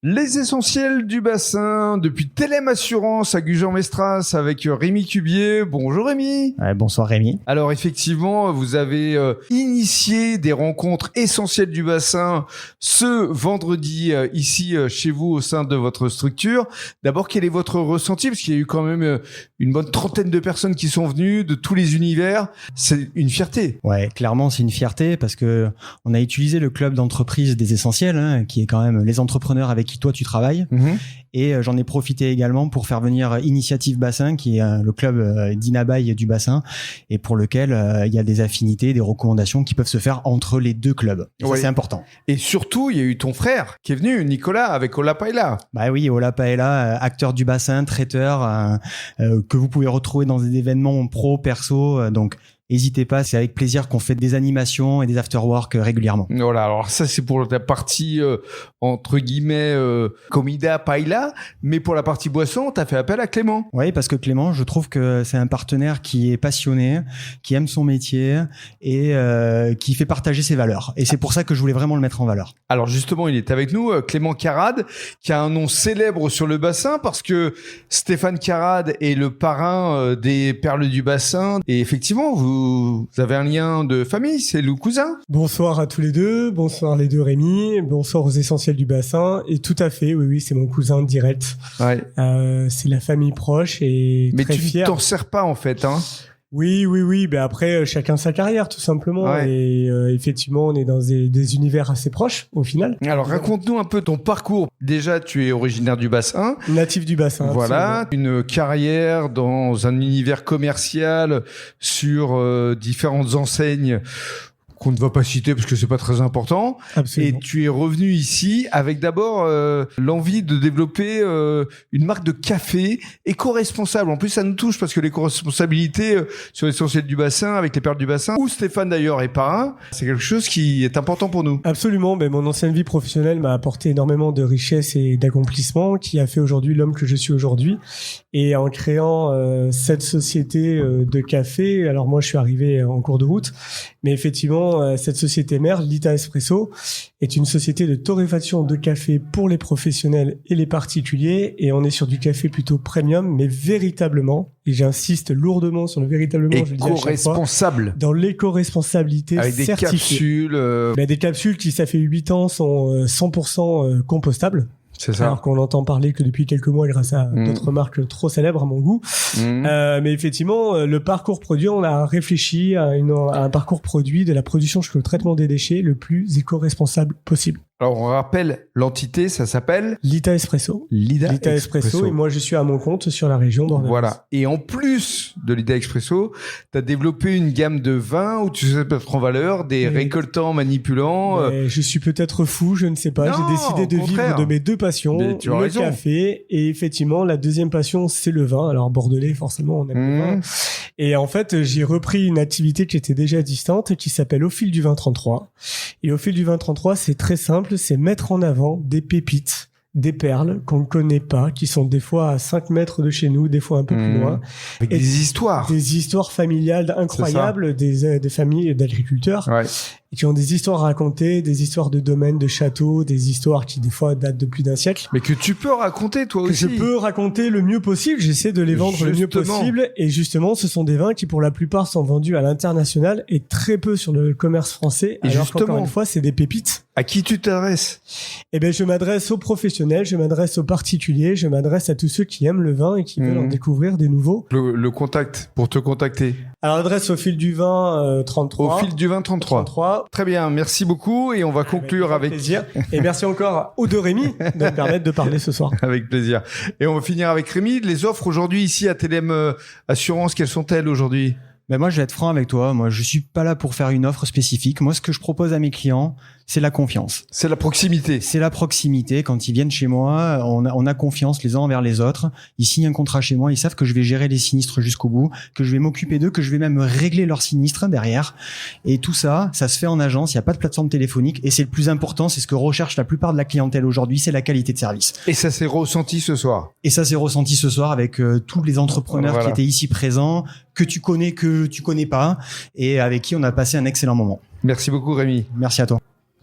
Les essentiels du bassin, depuis Telem Assurance à Gujan-Mestras avec Rémi Cubier. Bonjour Rémi. Bonsoir Rémi. Alors effectivement, vous avez initié des rencontres essentielles du bassin ce vendredi ici chez vous au sein de votre structure. D'abord, quel est votre ressenti? Parce qu'il y a eu quand même une bonne trentaine de personnes qui sont venues de tous les univers. C'est une fierté. Ouais, clairement c'est une fierté parce que on a utilisé le club d'entreprise des essentiels, qui est quand même les entrepreneurs avec qui toi tu travailles. Et j'en ai profité également pour faire venir Initiative Bassin, qui est le club d'Inabaye du bassin, et pour lequel il y a des affinités, des recommandations qui peuvent se faire entre les deux clubs. Et ça, c'est important. Et surtout, il y a eu ton frère qui est venu, Nicolas, avec Ola Paella. Bah oui, Ola Paella, acteur du bassin, traiteur, que vous pouvez retrouver dans des événements pro, perso, donc n'hésitez pas, c'est avec plaisir qu'on fait des animations et des after-work régulièrement. Voilà, alors ça c'est pour la partie entre guillemets comida paella, mais pour la partie boisson, t'as fait appel à Clément. Oui, parce que Clément, je trouve que c'est un partenaire qui est passionné, qui aime son métier et qui fait partager ses valeurs. Et c'est pour ça que je voulais vraiment le mettre en valeur. Alors justement, il est avec nous, Clément Carrade, qui a un nom célèbre sur le bassin parce que Stéphane Carrade est le parrain des Perles du bassin. Et effectivement, vous avez un lien de famille, c'est le cousin. Bonsoir à tous les deux, bonsoir les deux Rémi, bonsoir aux essentiels du bassin. Et tout à fait, oui, c'est mon cousin direct. Ouais. C'est la famille proche et mais très fier. Mais tu t'en sers pas en fait, hein. Oui. Ben après, chacun sa carrière, tout simplement. Ouais. Et effectivement, on est dans des univers assez proches, au final. Alors, raconte-nous un peu ton parcours. Déjà, tu es originaire du bassin. Natif du bassin. Voilà. Absolument. Une carrière dans un univers commercial sur différentes enseignes qu'on ne va pas citer parce que c'est pas très important. Absolument. Et tu es revenu ici avec d'abord l'envie de développer une marque de café éco-responsable. En plus, ça nous touche parce que l'éco-responsabilité sur l'essentiel du bassin, avec les Perles du bassin, où Stéphane d'ailleurs est parrain, c'est quelque chose qui est important pour nous. Absolument. Ben, mon ancienne vie professionnelle m'a apporté énormément de richesse et d'accomplissement qui a fait aujourd'hui l'homme que je suis aujourd'hui. Et en créant cette société de café, alors moi je suis arrivé en cours de route, mais effectivement cette société mère, Lita Espresso, est une société de torréfaction de café pour les professionnels et les particuliers, et on est sur du café plutôt premium, mais véritablement, et j'insiste lourdement sur le véritablement, éco-responsable, dans l'éco-responsabilité avec des certifiée. Capsules. Des capsules qui, ça fait 8 ans, sont 100% compostables. C'est ça. Alors qu'on entend parler que depuis quelques mois grâce à d'autres marques trop célèbres à mon goût. Mais effectivement, le parcours produit, on a réfléchi à un parcours produit de la production jusqu'au traitement des déchets le plus éco-responsable possible. Alors, on rappelle l'entité, ça s'appelle Lita Espresso. Lita Espresso. Et moi, je suis à mon compte sur la région d'Orléans. Voilà. Et en plus de Lita Espresso, tu as développé une gamme de vins où tu sais mettre en valeur des récoltants manipulants. Je suis peut-être fou, je ne sais pas. Non, j'ai décidé de vivre de mes deux passions, le café et effectivement, la deuxième passion, c'est le vin. Alors, bordelais, forcément, on aime le vin. Et en fait, j'ai repris une activité qui était déjà distante qui s'appelle Au fil du vin 33. Et Au fil du vin 33, c'est très simple. C'est mettre en avant des pépites, des perles qu'on ne connaît pas, qui sont des fois à 5 mètres de chez nous, des fois un peu plus loin. Avec des histoires. Des histoires familiales incroyables, des familles d'agriculteurs. Ouais. Qui ont des histoires à raconter, des histoires de domaines, de châteaux, des histoires qui des fois datent de plus d'un siècle. Mais que tu peux raconter toi aussi. Que je peux raconter le mieux possible, j'essaie de les vendre le mieux possible. Et justement, ce sont des vins qui pour la plupart sont vendus à l'international et très peu sur le commerce français. Et alors justement, qu'encore une fois, c'est des pépites. À qui tu t'adresses? Eh ben, je m'adresse aux professionnels, je m'adresse aux particuliers, je m'adresse à tous ceux qui aiment le vin et qui veulent en découvrir des nouveaux. Le contact, pour te contacter. Alors, l'adresse Au fil du vin 33. Au fil du vin 33. Très bien, merci beaucoup et on va conclure avec plaisir. Et merci encore aux deux Rémi de me permettre de parler ce soir. Avec plaisir. Et on va finir avec Rémi. Les offres aujourd'hui ici à Telem Assurance, quelles sont-elles aujourd'hui? Ben moi, je vais être franc avec toi. Moi, je suis pas là pour faire une offre spécifique. Moi, ce que je propose à mes clients, c'est la confiance. C'est la proximité. C'est la proximité. Quand ils viennent chez moi, on a confiance les uns envers les autres. Ils signent un contrat chez moi. Ils savent que je vais gérer les sinistres jusqu'au bout, que je vais m'occuper d'eux, que je vais même régler leurs sinistres derrière. Et tout ça, ça se fait en agence. Il n'y a pas de plateforme téléphonique. Et c'est le plus important. C'est ce que recherche la plupart de la clientèle aujourd'hui. C'est la qualité de service. Et ça s'est ressenti ce soir. Et ça s'est ressenti ce soir avec tous les entrepreneurs qui étaient ici présents, que tu connais pas, et avec qui on a passé un excellent moment. Merci beaucoup, Rémi. Merci à toi.